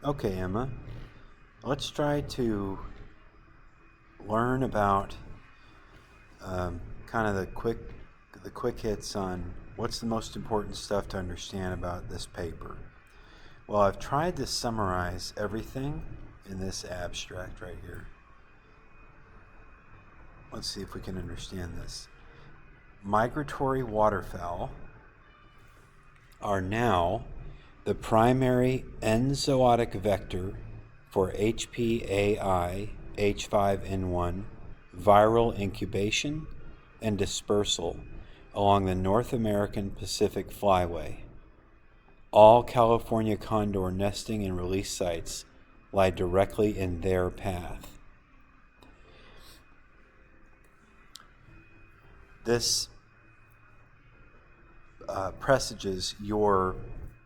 Okay, Emma, let's try to learn about kind of the quick hits on what's the most important stuff to understand about this paper. Well, I've tried to summarize everything in this abstract right here. Let's see if we can understand this. Migratory waterfowl are now the primary enzootic vector for HPAI, H5N1 viral incubation and dispersal along the North American Pacific Flyway. All California condor nesting and release sites lie directly in their path. This presages your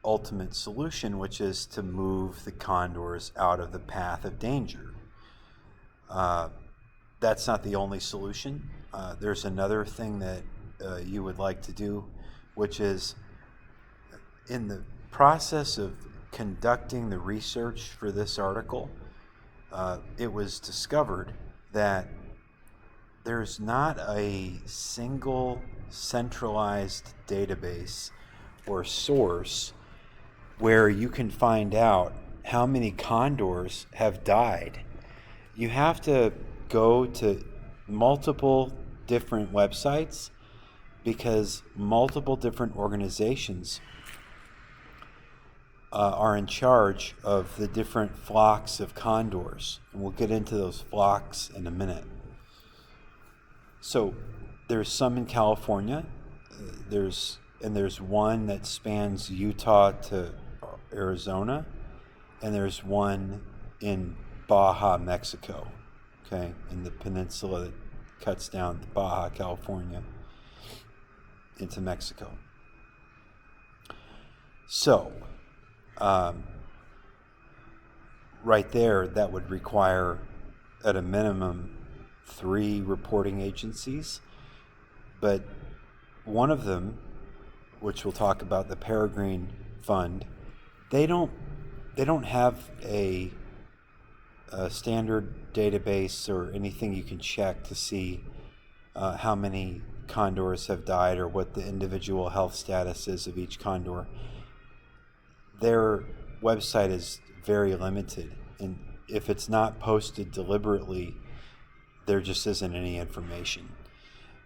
ultimate solution, which is to move the condors out of the path of danger. That's not the only solution. There's another thing that you would like to do, which is in the process of conducting the research for this article, it was discovered that there's not a single centralized database or source where you can find out how many condors have died. You have to go to multiple different websites because multiple different organizations are in charge of the different flocks of condors. And we'll get into those flocks in a minute. So there's some in California, there's one that spans Utah to Arizona, and there's one in Baja, Mexico, okay, in the peninsula that cuts down Baja, California into Mexico. So, right there, that would require at a minimum 3 reporting agencies, but one of them, which we'll talk about, the Peregrine Fund, they don't have a standard database or anything you can check to see how many condors have died or what the individual health status is of each condor. Their website is very limited, and if it's not posted deliberately, there just isn't any information.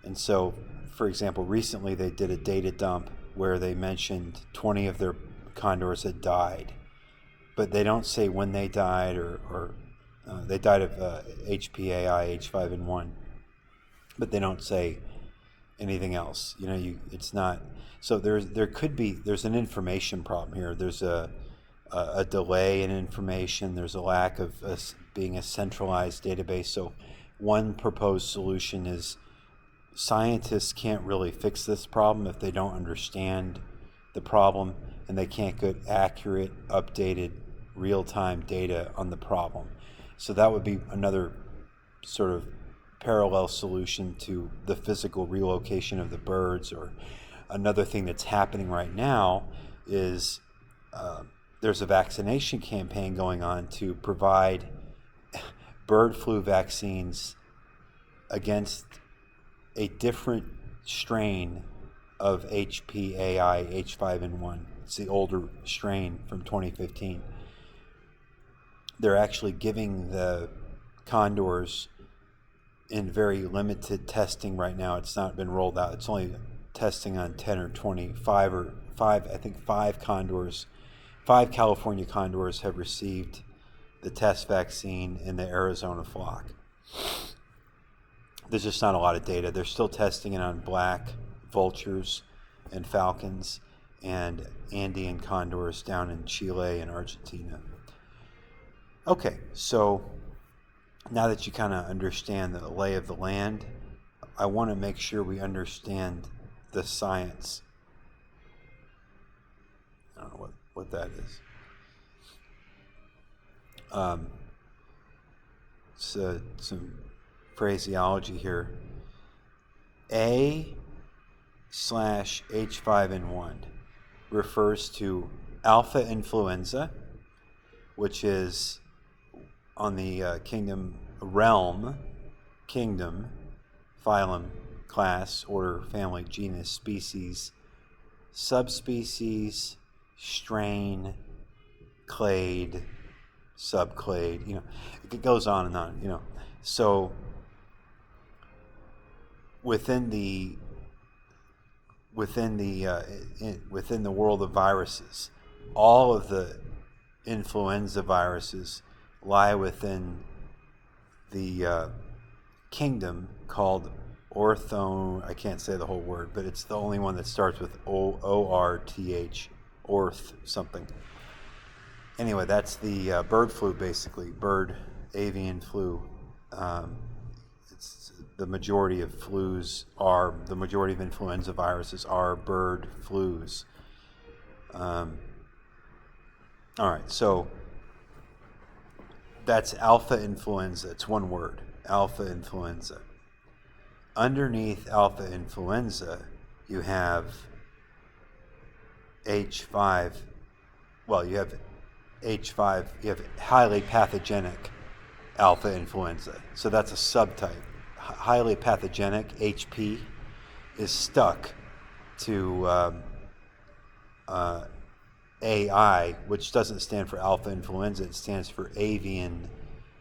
And so, for example, recently they did a data dump where they mentioned 20 of their condors had died, but they don't say when they died or they died of HPAI, H5N1, but they don't say anything else. It's not. So there's an information problem here. There's a delay in information. There's a lack of being a centralized database. So one proposed solution is scientists can't really fix this problem if they don't understand the problem and they can't get accurate, updated, real-time data on the problem. So that would be another sort of parallel solution to the physical relocation of the birds. Or another thing that's happening right now is there's a vaccination campaign going on to provide bird flu vaccines against a different strain of HPAI, H5N1. It's the older strain from 2015. They're actually giving the condors in very limited testing right now. It's not been rolled out. It's only testing on 10 or 25 or 5, I think 5 condors. 5 California condors have received the test vaccine in the Arizona flock. There's just not a lot of data. They're still testing it on black vultures and falcons and Andean condors down in Chile and Argentina. Okay, so now that you kind of understand the lay of the land, I want to make sure we understand the science. I don't know what that is. So some phraseology here. A/H5N1 refers to alpha influenza, which is on the kingdom, phylum, class, order, family, genus, species, subspecies, strain, clade, subclade, it goes on and on, So within the world of viruses, all of the influenza viruses lie within the kingdom called I can't say the whole word, but it's the only one that starts with ORTH, orth something. Anyway, that's the bird flu, basically, bird avian flu. It's the majority of influenza viruses are bird flus. All right, so that's alpha influenza. It's one word, alpha influenza. Underneath alpha influenza, you have H5. Well, you have H5. You have highly pathogenic alpha influenza. So that's a subtype. Highly pathogenic, HP, is stuck to AI, which doesn't stand for alpha influenza. It stands for avian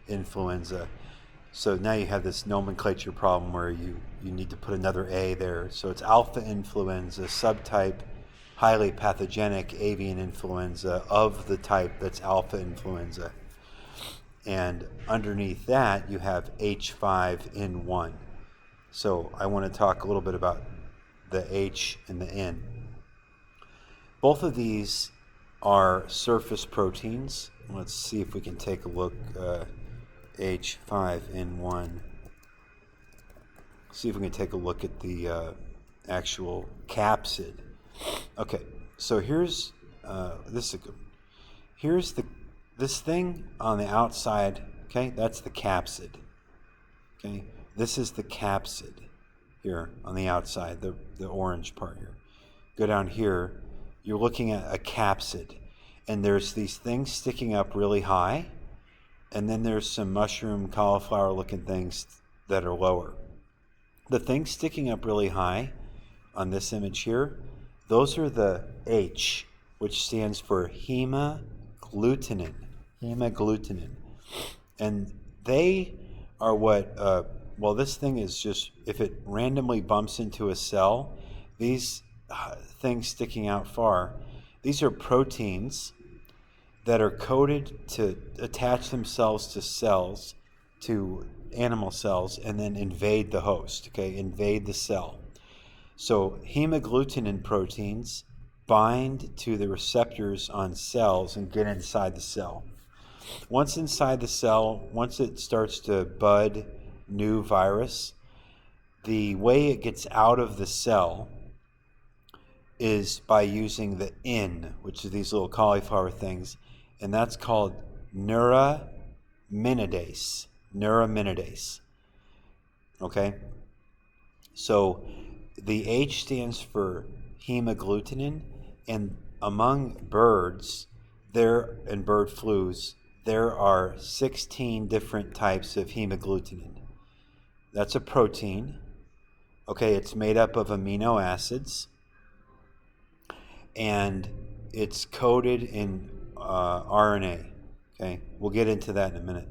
influenza. So now you have this nomenclature problem where you need to put another A there. So it's alpha influenza, subtype, highly pathogenic avian influenza of the type that's alpha influenza. And underneath that, you have H5N1. So I want to talk a little bit about the H and the N. Both of these are surface proteins. Let's see if we can take a look. H5N1. See if we can take a look at the actual capsid. Okay, so here's this thing on the outside. Okay, that's the capsid. Okay, this is the capsid here on the outside, the orange part here. Go down here. You're looking at a capsid, and there's these things sticking up really high. And then there's some mushroom, cauliflower-looking things that are lower. The things sticking up really high on this image here, those are the H, which stands for hemagglutinin. And they are what, this thing is just, if it randomly bumps into a cell, these things sticking out far, these are proteins that are coded to attach themselves to cells, to animal cells, and then invade the host, invade the cell. So hemagglutinin proteins bind to the receptors on cells and get inside the cell. Once inside the cell, once it starts to bud new virus, the way it gets out of the cell is by using the N, which are these little cauliflower things, and that's called neuraminidase. Okay? So the H stands for hemagglutinin, and among birds, and bird flus, there are 16 different types of hemagglutinin. That's a protein. Okay, it's made up of amino acids, and it's coded in RNA. Okay, we'll get into that in a minute.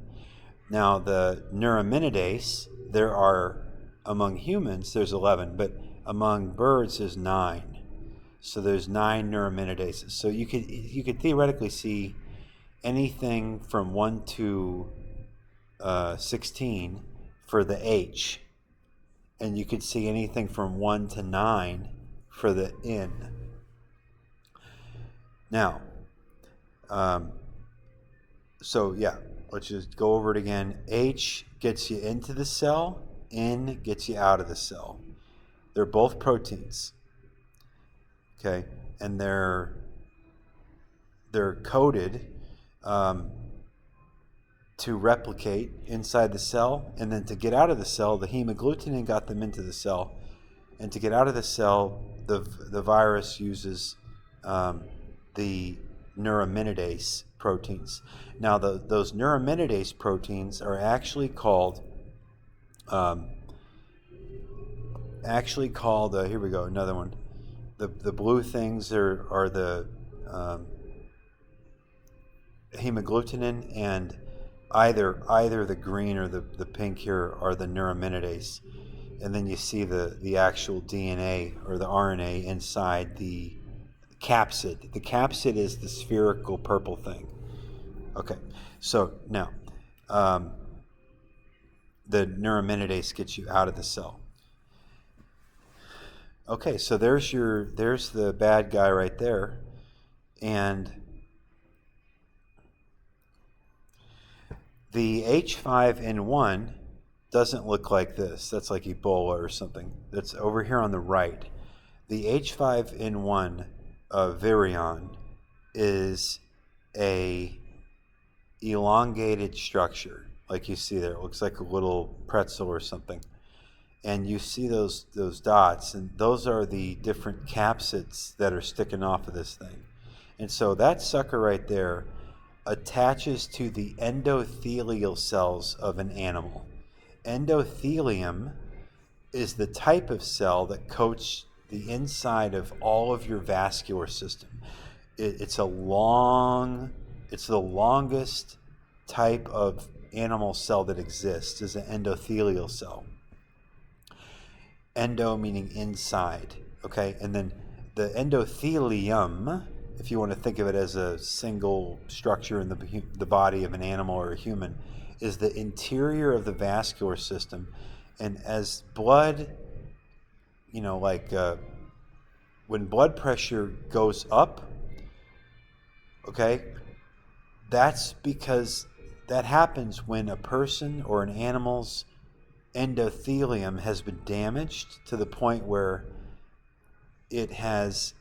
Now, the neuraminidase, there are, among humans, there's 11, but among birds, there's 9. So there's 9 neuraminidases. So you could theoretically see anything from 1 to 16 for the H, and you could see anything from 1 to 9 for the N. Now, let's just go over it again. H gets you into the cell, N gets you out of the cell. They're both proteins, okay, and they're coded to replicate inside the cell, and then to get out of the cell, the hemagglutinin got them into the cell, and to get out of the cell, the virus uses the neuraminidase proteins. Now, those neuraminidase proteins are actually called here we go, another one. The blue things are the hemagglutinin, and either the green or the pink here are the neuraminidase. And then you see the actual DNA or the RNA inside the capsid. The capsid is the spherical purple thing. Okay, so now the neuraminidase gets you out of the cell. Okay, so there's the bad guy right there, and the H5N1 doesn't look like this. That's like Ebola or something. That's over here on the right. The H5N1 virion is a elongated structure, like you see there. It looks like a little pretzel or something. And you see those dots, and those are the different capsids that are sticking off of this thing. And so that sucker right there attaches to the endothelial cells of an animal. Endothelium is the type of cell that coats the inside of all of your vascular system. It's the longest type of animal cell that exists, is an endothelial cell. Endo meaning inside, okay? And then the endothelium, if you want to think of it as a single structure in the body of an animal or a human, is the interior of the vascular system. And as blood, when blood pressure goes up, okay, that's because that happens when a person or an animal's endothelium has been damaged to the point where it has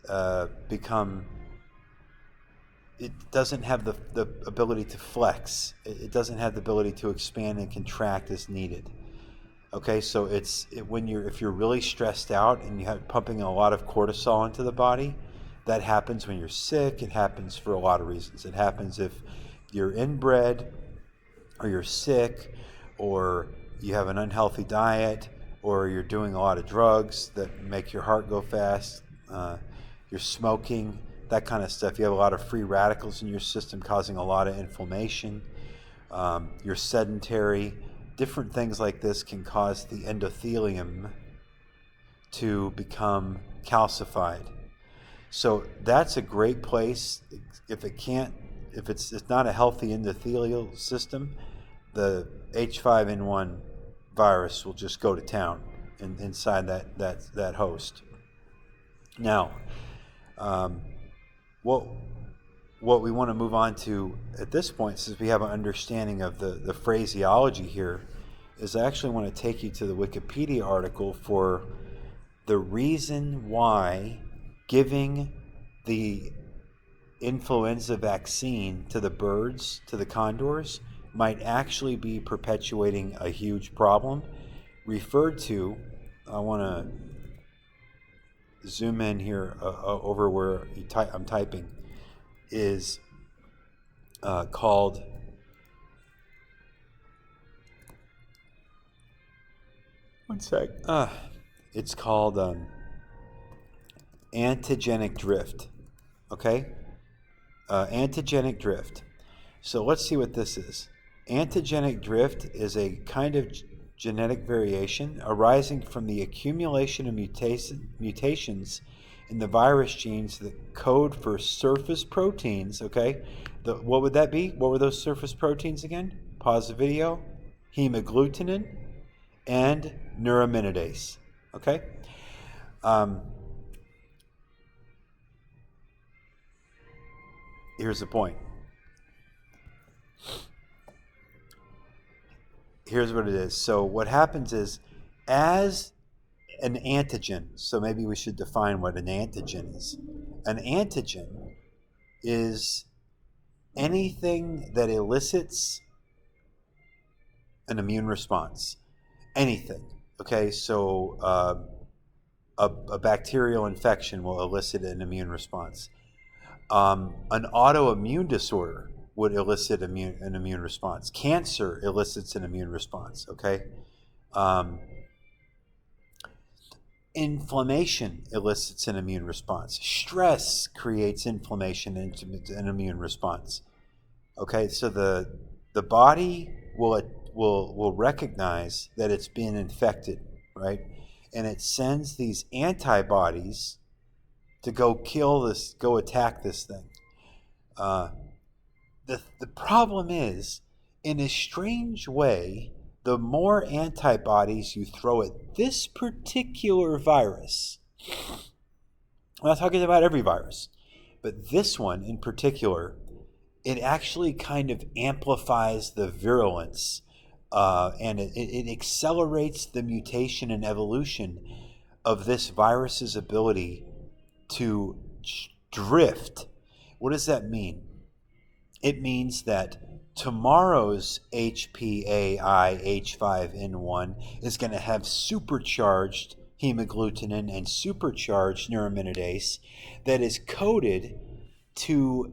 it doesn't have the ability to flex. It doesn't have the ability to expand and contract as needed. Okay, so if you're really stressed out and you have pumping a lot of cortisol into the body, that happens when you're sick. It happens for a lot of reasons. It happens if you're inbred, or you're sick, or you have an unhealthy diet, or you're doing a lot of drugs that make your heart go fast, you're smoking, that kind of stuff. You have a lot of free radicals in your system causing a lot of inflammation. You're sedentary. Different things like this can cause the endothelium to become calcified. So that's a great place. If it's not a healthy endothelial system, the H5N1 virus will just go to town inside that host. Now, what we want to move on to at this point, since we have an understanding of the phraseology here, is I actually want to take you to the Wikipedia article for the reason why giving the influenza vaccine to the birds, to the condors, might actually be perpetuating a huge problem. Referred to, I want to zoom in here over where I'm typing, is called one sec. It's called antigenic drift. Okay, antigenic drift. So let's see what this is. Antigenic drift is a kind of genetic variation arising from the accumulation of mutations in the virus genes that code for surface proteins. Okay, what would that be? What were those surface proteins again? Pause the video. Hemagglutinin and neuraminidase. Okay. Here's the point. Here's what it is. So what happens is, as an antigen, so maybe we should define what an antigen is. An antigen is anything that elicits an immune response. Anything. Okay, so a bacterial infection will elicit an immune response. An autoimmune disorder would elicit an immune response. Cancer elicits an immune response, okay? Um, Inflammation elicits an immune response. Stress creates inflammation and an immune response. Okay, so the body will recognize that it's been infected, right? And it sends these antibodies to go go attack this thing. The problem is, in a strange way, the more antibodies you throw at this particular virus, I'm not talking about every virus, but this one in particular, it actually kind of amplifies the virulence, and it accelerates the mutation and evolution of this virus's ability to drift. What does that mean? It means that tomorrow's HPAI H5N1 is going to have supercharged hemagglutinin and supercharged neuraminidase that is coded to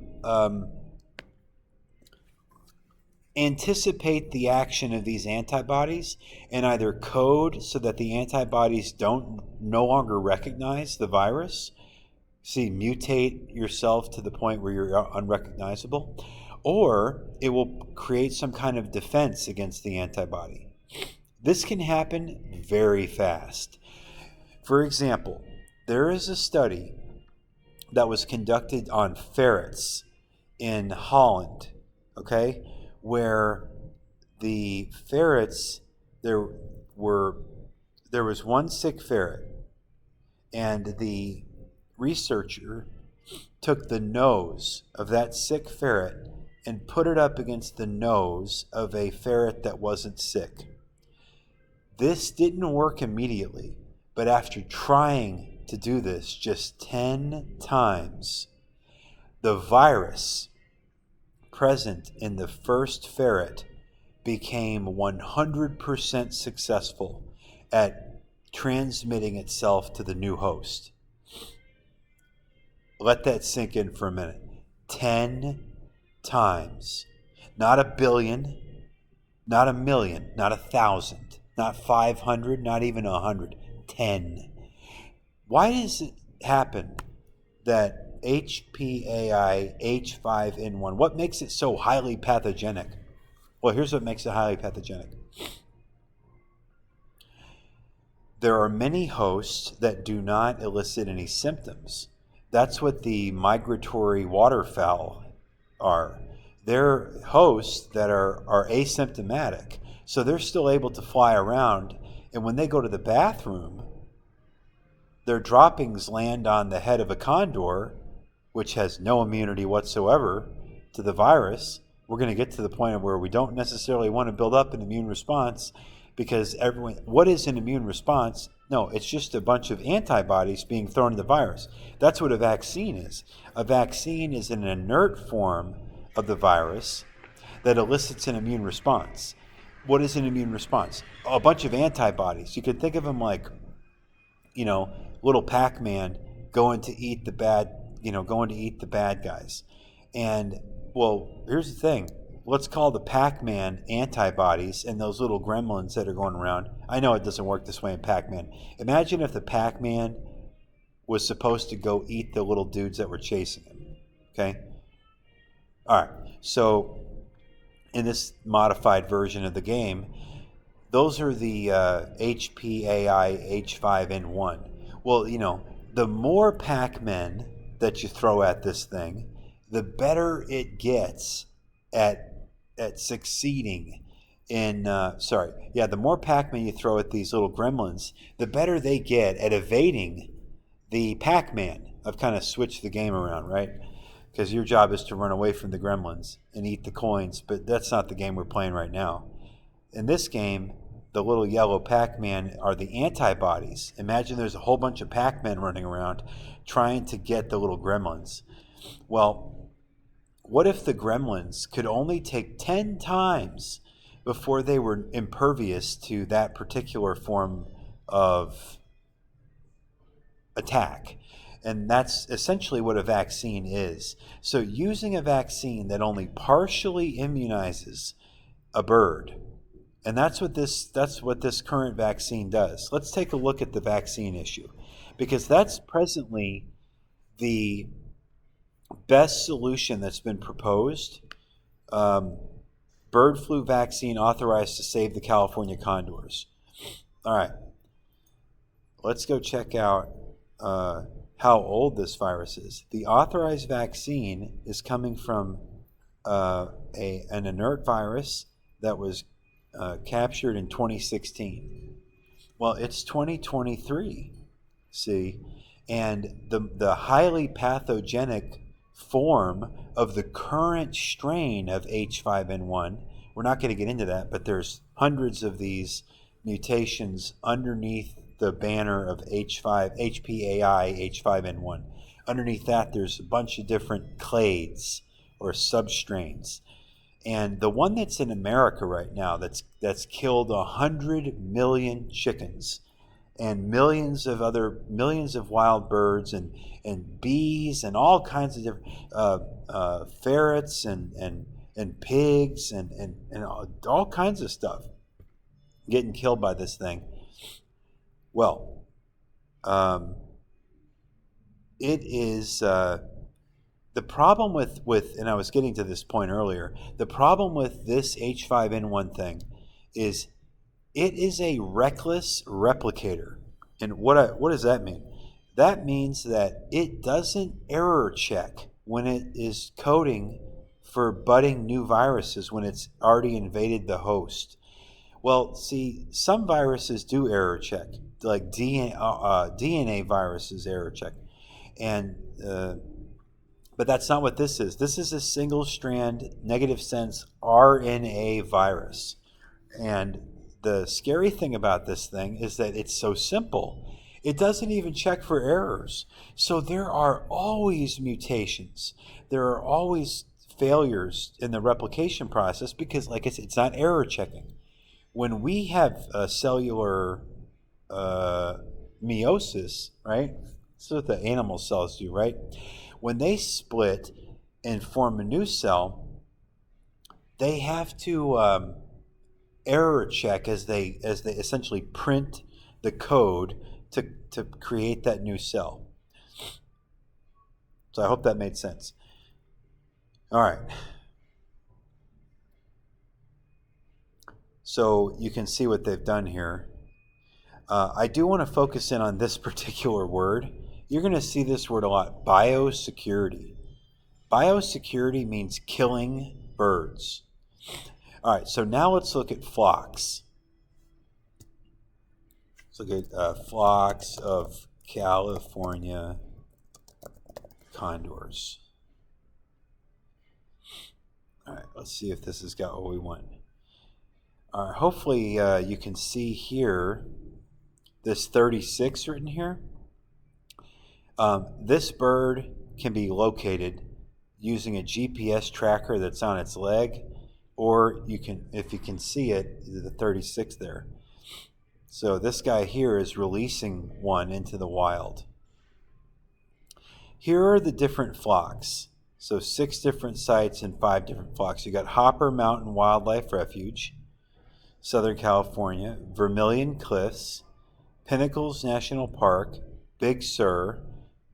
anticipate the action of these antibodies and either code so that the antibodies don't no longer recognize the virus, mutate yourself to the point where you're unrecognizable, or it will create some kind of defense against the antibody. This can happen very fast. For example, there is a study that was conducted on ferrets in Holland, okay, where the ferrets, there was one sick ferret, and the researcher took the nose of that sick ferret and put it up against the nose of a ferret that wasn't sick. This didn't work immediately, but after trying to do this just 10 times, the virus present in the first ferret became 100% successful at transmitting itself to the new host. Let that sink in for a minute. 10 times. Not a billion, not a million, not 1,000, not 500, not even 100. 10. Why does it happen that HPAI H5N1, what makes it so highly pathogenic? Well, here's what makes it highly pathogenic. There are many hosts that do not elicit any symptoms. That's what the migratory waterfowl are. They're hosts that are asymptomatic. So they're still able to fly around. And when they go to the bathroom, their droppings land on the head of a condor, which has no immunity whatsoever to the virus. We're going to get to the point where we don't necessarily want to build up an immune response, because what is an immune response? No, it's just a bunch of antibodies being thrown at the virus. That's what a vaccine is. A vaccine is an inert form of the virus that elicits an immune response. What is an immune response? A bunch of antibodies. You could think of them like, little Pac-Man going to eat the bad guys. And, well, here's the thing. Let's call the Pac-Man antibodies and those little gremlins that are going around. I know it doesn't work this way in Pac-Man. Imagine if the Pac-Man was supposed to go eat the little dudes that were chasing him. Okay? All right. So in this modified version of the game, those are the HPAI H5N1. Well, the more Pac-Men that you throw at this thing, the better it gets at succeeding in, the more Pac-Man you throw at these little gremlins, the better they get at evading the Pac-Man. I've kind of switched the game around, right? Because your job is to run away from the gremlins and eat the coins, but that's not the game we're playing right now. In this game, the little yellow Pac-Man are the antibodies. Imagine there's a whole bunch of Pac-Men running around trying to get the little gremlins. Well, what if the gremlins could only take 10 times before they were impervious to that particular form of attack? And that's essentially what a vaccine is. So using a vaccine that only partially immunizes a bird, and that's what this current vaccine does. Let's take a look at the vaccine issue, because that's presently the best solution that's been proposed. Bird flu vaccine authorized to save the California condors. All right, let's go check out how old this virus is. The authorized vaccine is coming from an inert virus that was captured in 2016. Well, it's 2023, see? And the highly pathogenic form of the current strain of H5N1, we're not going to get into that, but there's hundreds of these mutations underneath the banner of HPAI, H5N1. Underneath that, there's a bunch of different clades or substrains. And the one that's in America right now that's killed 100 million chickens and millions of wild birds and bees and all kinds of different ferrets and pigs and all kinds of stuff getting killed by this thing. Well, it is the problem with, and I was getting to this point earlier, the problem with this H5N1 thing is it is a reckless replicator. And what does that mean? That means that it doesn't error check when it is coding for budding new viruses when it's already invaded the host. Well, see, some viruses do error check, like DNA viruses error check. And but that's not what this is. This is a single-strand, negative sense RNA virus. And the scary thing about this thing is that it's so simple. It doesn't even check for errors. So there are always mutations. There are always failures in the replication process because, like I said, it's not error checking. When we have cellular meiosis, right? That's what the animal cells do, right? When they split and form a new cell, they have to error check as they essentially print the code to create that new cell. So I hope that made sense. All right. So you can see what they've done here. I do want to focus in on this particular word. You're going to see this word a lot, biosecurity. Biosecurity means killing birds. All right, so now let's look at flocks. Let's look at flocks of California condors. All right, let's see if this has got what we want. All right, hopefully you can see here this 36 written here. This bird can be located using a GPS tracker that's on its leg, or you can, if you can see it, the 36 there. So this guy here is releasing one into the wild. Here are the different flocks. So 6 different sites and 5 different flocks. You got Hopper Mountain Wildlife Refuge, Southern California, Vermilion Cliffs, Pinnacles National Park, Big Sur,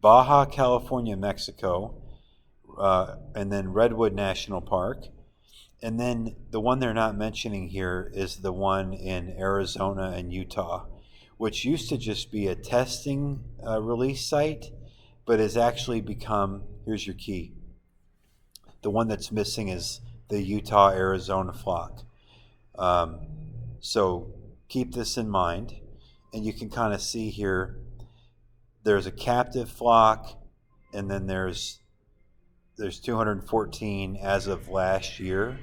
Baja California, Mexico, and then Redwood National Park. And then the one they're not mentioning here is the one in Arizona and Utah, which used to just be a testing release site, but has actually become, here's your key. The one that's missing is the Utah-Arizona flock. So keep this in mind. And you can kind of see here, there's a captive flock, and then there's 214 as of last year.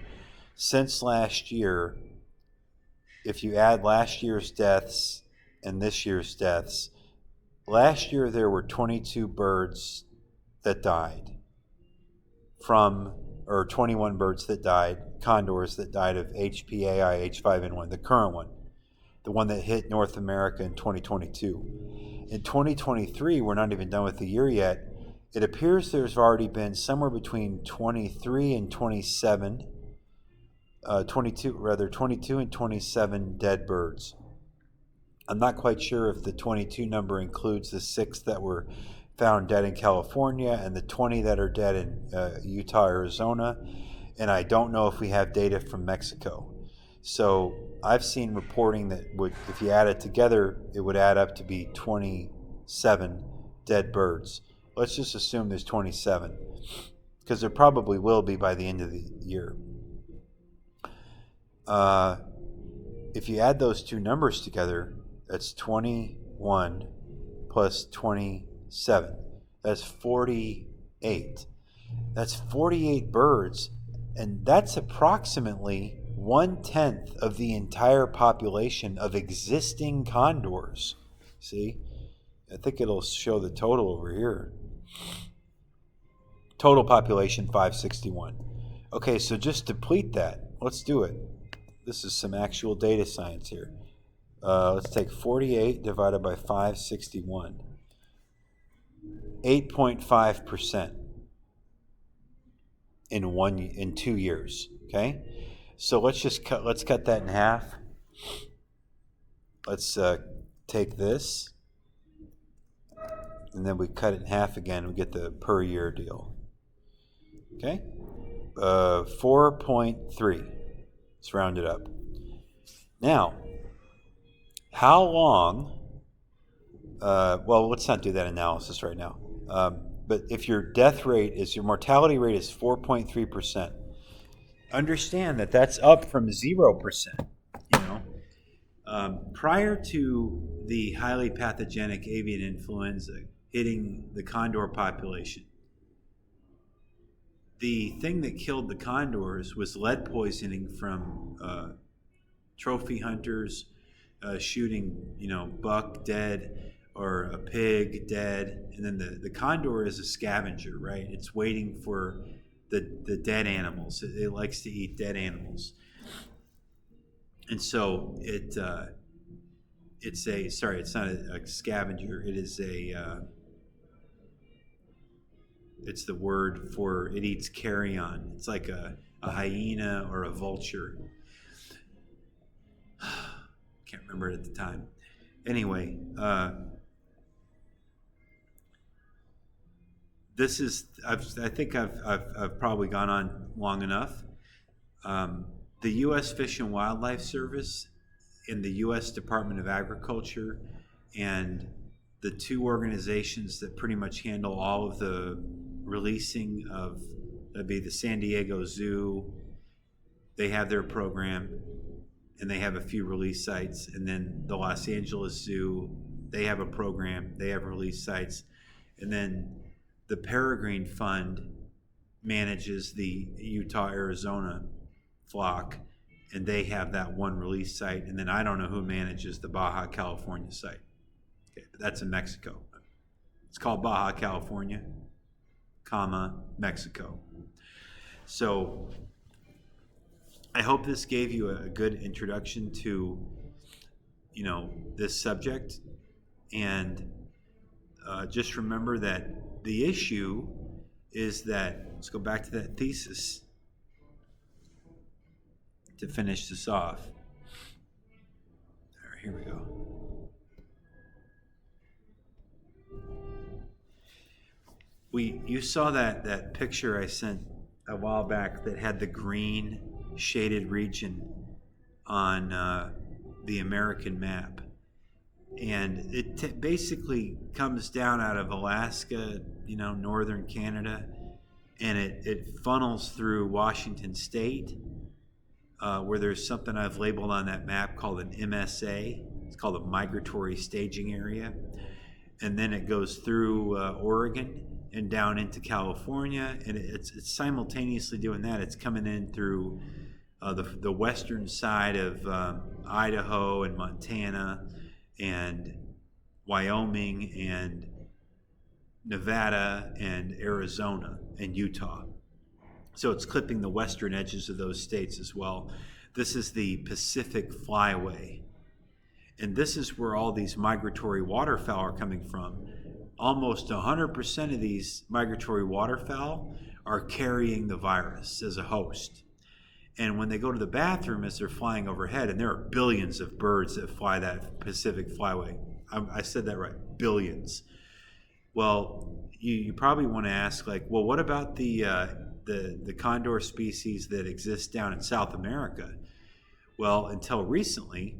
Since last year, if you add last year's deaths and this year's deaths, last year there were 22 birds that died or 21 birds that died, condors that died of HPAI, H5N1, the current one, the one that hit North America in 2022. in 2023, we're not even done with the year yet. It appears there's already been somewhere between 23 and 27, 22 and 27 dead birds. I'm not quite sure if the 22 number includes the 6 that were found dead in California and the 20 that are dead in Utah, Arizona. And I don't know if we have data from Mexico. So I've seen reporting that if you add it together, it would add up to be 27 dead birds. Let's just assume there's 27, because there probably will be by the end of the year. If you add those two numbers together, that's 21 plus 27. That's 48. That's 48 birds, and that's approximately 1/10 of the entire population of existing condors. See? I think it'll show the total over here. Total population 561. Okay, so just deplete that. Let's do it. This is some actual data science here. Let's take 48 divided by 561. 8.5% in 2 years. Okay, so let's cut that in half. Let's take this, and then we cut it in half again. We get the per year deal. Okay, 4.3. Let's round it up. Now, how long? Well, let's not do that analysis right now. But if your mortality rate is 4.3%, understand that that's up from 0%. Prior to the highly pathogenic avian influenza hitting the condor population, the thing that killed the condors was lead poisoning from trophy hunters shooting, buck dead or a pig dead, and then the condor is a scavenger, right? It's waiting for the dead animals. It likes to eat dead animals, and so it's not a scavenger. It is it's the word for it eats carrion. It's like a hyena or a vulture. Can't remember it at the time. Anyway, this is. I think I've probably gone on long enough. The U.S. Fish and Wildlife Service and the U.S. Department of Agriculture and the two organizations that pretty much handle all of the releasing of, that'd be the San Diego Zoo. They have their program, and they have a few release sites. And then the Los Angeles Zoo, they have a program, they have release sites. And then the Peregrine Fund manages the Utah, Arizona flock, and they have that one release site. And then I don't know who manages the Baja California site. Okay, but that's in Mexico. It's called Baja California, Mexico. So I hope this gave you a good introduction to, this subject. And just remember that the issue is that, let's go back to that thesis to finish this off. All right, here we go. You saw that picture I sent a while back that had the green shaded region on the American map, and it basically comes down out of Alaska, northern Canada, and it funnels through Washington State, where there's something I've labeled on that map called an MSA. It's called a migratory staging area, and then it goes through Oregon and down into California, and it's simultaneously doing that. It's coming in through the western side of Idaho and Montana and Wyoming and Nevada and Arizona and Utah. So it's clipping the western edges of those states as well. This is the Pacific Flyway. And this is where all these migratory waterfowl are coming from. Almost 100% of these migratory waterfowl are carrying the virus as a host. And when they go to the bathroom as they're flying overhead, and there are billions of birds that fly that Pacific Flyway. I said that right, billions. Well, you probably want to ask, like, well, what about the condor species that exist down in South America? Well, until recently,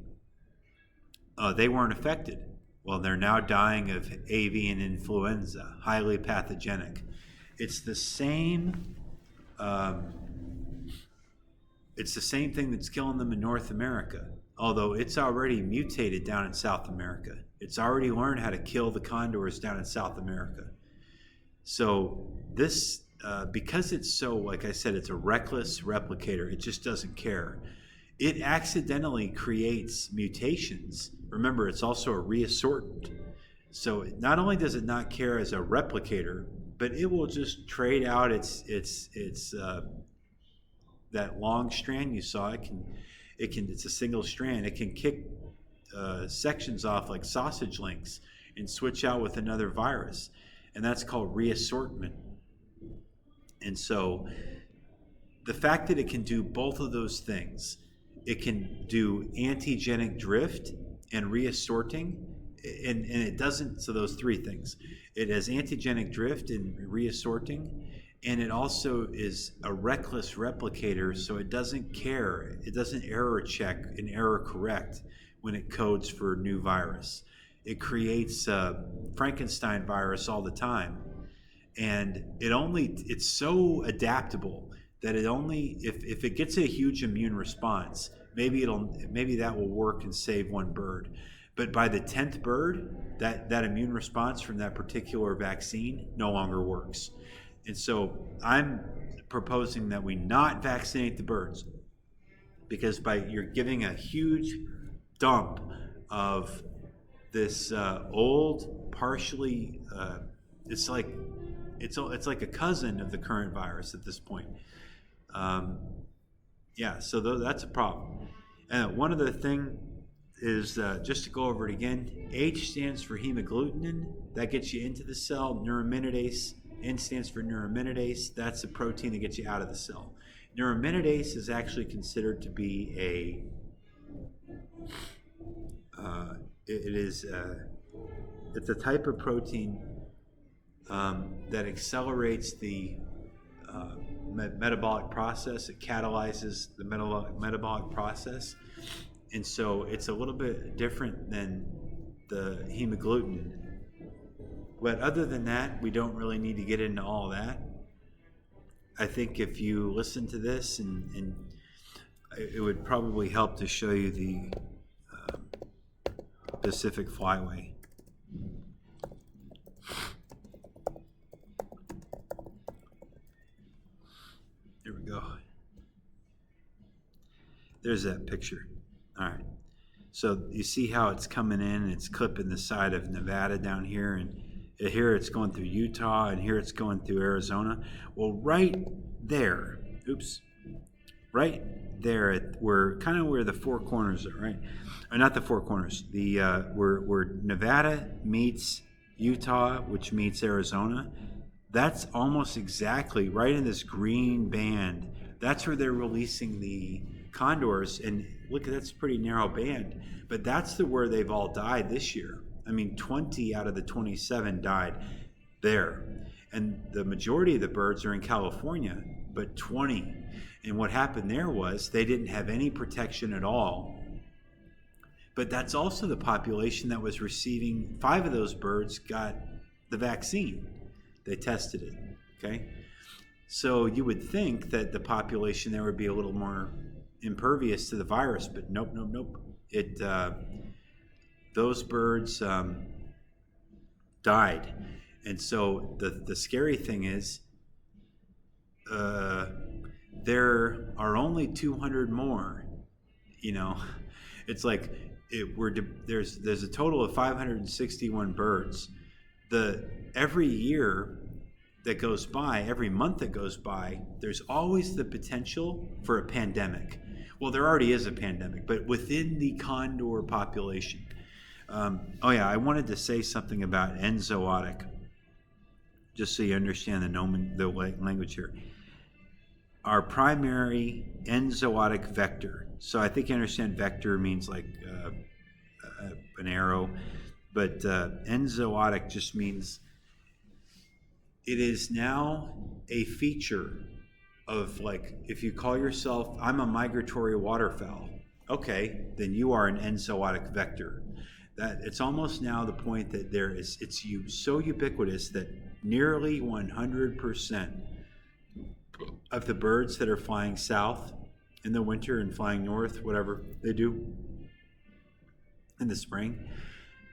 they weren't affected. Well, they're now dying of avian influenza, highly pathogenic. It's the same. It's the same thing that's killing them in North America, although it's already mutated down in South America. It's already learned how to kill the condors down in South America. So this, because it's so, like I said, it's a reckless replicator. It just doesn't care. It accidentally creates mutations. Remember, it's also a reassortant. So not only does it not care as a replicator, but it will just trade out its that long strand you saw. It's a single strand. It can kick sections off like sausage links and switch out with another virus, and that's called reassortment. And so the fact that it can do both of those things, it can do antigenic drift and reassorting, and it doesn't. So those three things, it has antigenic drift and reassorting, and it also is a reckless replicator, so it doesn't care. It doesn't error check and error correct when it codes for new virus. It creates Frankenstein virus all the time, and it's so adaptable that it only, if it gets a huge immune response, maybe that will work and save one bird. But by the 10th bird, that immune response from that particular vaccine no longer works. And so I'm proposing that we not vaccinate the birds, because you're giving a huge dump of this old, partially, it's like a cousin of the current virus at this point. So that's a problem. And one other thing is, just to go over it again, H stands for hemagglutinin. That gets you into the cell. Neuraminidase, N stands for neuraminidase. That's the protein that gets you out of the cell. Neuraminidase is actually considered to be it's a type of protein that accelerates the metabolic process. It catalyzes the metabolic process, and so it's a little bit different than the hemagglutinin. But other than that, we don't really need to get into all that. I think if you listen to this, and it would probably help to show you the Pacific Flyway. There we go. There's that picture. All right. So you see how it's coming in, and it's clipping the side of Nevada down here, and here it's going through Utah, and here it's going through Arizona. Well, right there, right there where the four corners are, right? Or not the four corners. Where Nevada meets Utah, which meets Arizona. That's almost exactly right in this green band. That's where they're releasing the condors, and look, that's a pretty narrow band. But that's where they've all died this year. I mean, 20 out of the 27 died there. And the majority of the birds are in California, but 20. And what happened there was they didn't have any protection at all. But that's also the population that was receiving, 5 of those birds got the vaccine. They tested it, okay? So you would think that the population there would be a little more impervious to the virus, but nope. Those birds died. And so the scary thing is there are only 200 more. It's like there's a total of 561 birds. Every year that goes by, every month that goes by, there's always the potential for a pandemic. Well, there already is a pandemic, but within the condor population. Oh yeah, I wanted to say something about enzootic, just so you understand the language here. Our primary enzootic vector. So I think you understand vector means like an arrow, but enzootic just means it is now a feature of, like, if you call yourself, I'm a migratory waterfowl, okay, then you are an enzootic vector. That it's almost now the point that it's so ubiquitous that nearly 100% of the birds that are flying south in the winter and flying north, whatever they do in the spring,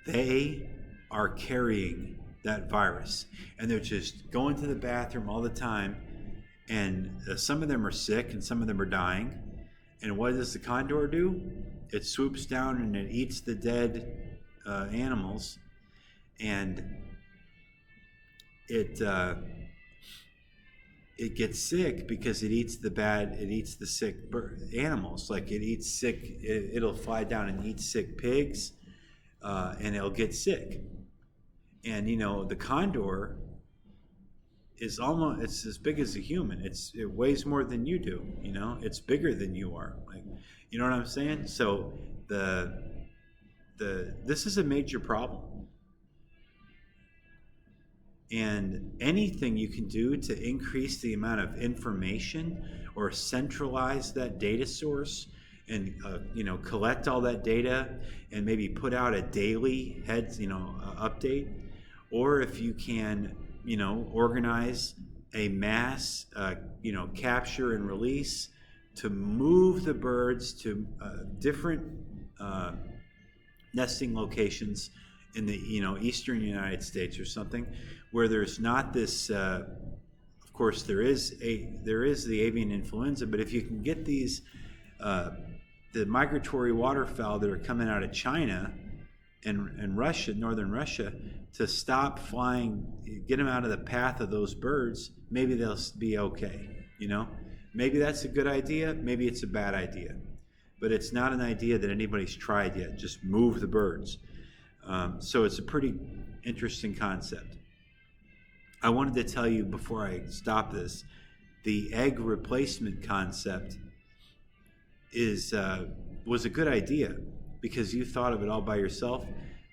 they are carrying that virus, and they're just going to the bathroom all the time, and some of them are sick and some of them are dying. And what does the condor do? It swoops down and it eats the dead animals, and it gets sick because it eats the sick animals. Like it eats sick, it'll fly down and eat sick pigs, and it'll get sick. And the condor is it's as big as a human. It weighs more than you do. It's bigger than you are. Like, you know what I'm saying? So this is a major problem. And anything you can do to increase the amount of information or centralize that data source and collect all that data and maybe put out a daily update, or if you can organize a mass capture and release to move the birds to different nesting locations in the eastern United States or something, where there's not this. Of course, there is the avian influenza, but if you can get these the migratory waterfowl that are coming out of China and Russia, northern Russia, to stop flying, get them out of the path of those birds, maybe they'll be okay. Maybe that's a good idea. Maybe it's a bad idea, but it's not an idea that anybody's tried yet. Just move the birds. So it's a pretty interesting concept. I wanted to tell you before I stop this, the egg replacement concept was a good idea because you thought of it all by yourself,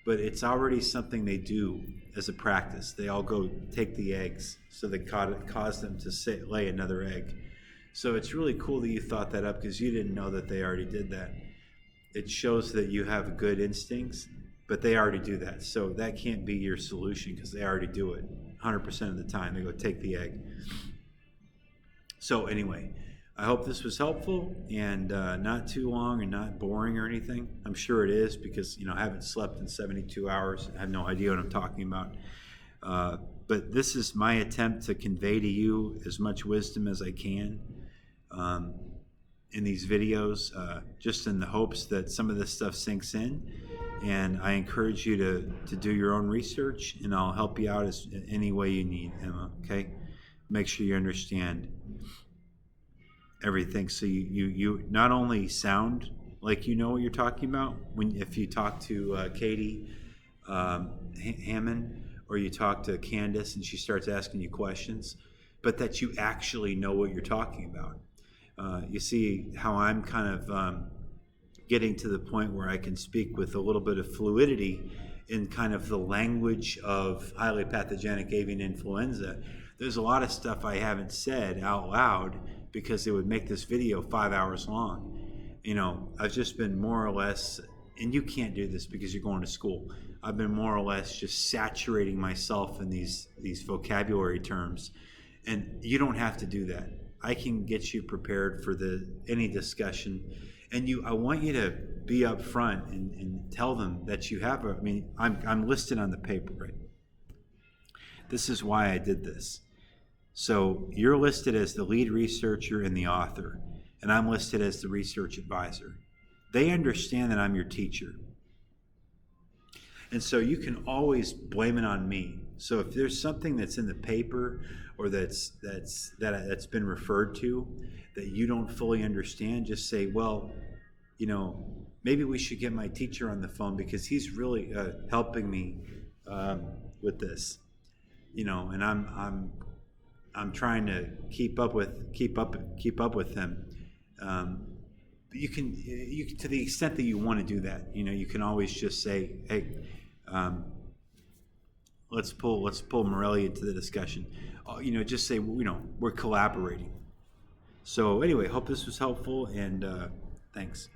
but it's already something they do as a practice. They all go take the eggs so they cause them to lay another egg. So it's really cool that you thought that up because you didn't know that they already did that. It shows that you have good instincts, but they already do that. So that can't be your solution because they already do it 100% of the time. They go take the egg. So anyway, I hope this was helpful and not too long and not boring or anything. I'm sure it is because I haven't slept in 72 hours. I have no idea what I'm talking about. But this is my attempt to convey to you as much wisdom as I can in these videos, just in the hopes that some of this stuff sinks in. And I encourage you to do your own research, and I'll help you out any way you need, Emma, okay? Make sure you understand everything, so you not only sound like you know what you're talking about if you talk to Katie Hammond, or you talk to Candace and she starts asking you questions, but that you actually know what you're talking about. You see how I'm kind of getting to the point where I can speak with a little bit of fluidity in kind of the language of highly pathogenic avian influenza. There's a lot of stuff I haven't said out loud because it would make this video 5 hours long. I've just been more or less, and you can't do this because you're going to school, I've been more or less just saturating myself in these vocabulary terms, and you don't have to do that. I can get you prepared for any discussion, and I want you to be up front and tell them that you have I'm listed on the paper, right? This is why I did this. So you're listed as the lead researcher and the author, and I'm listed as the research advisor. They understand that I'm your teacher. And so you can always blame it on me. So if there's something that's in the paper or that's been referred to that you don't fully understand, just say, well, maybe we should get my teacher on the phone because he's really helping me with this, and I'm trying to keep up with him. You can to the extent that you want to do that, you can always just say, hey, let's pull Morelli into the discussion. Just say, we're collaborating. So anyway, hope this was helpful, and thanks.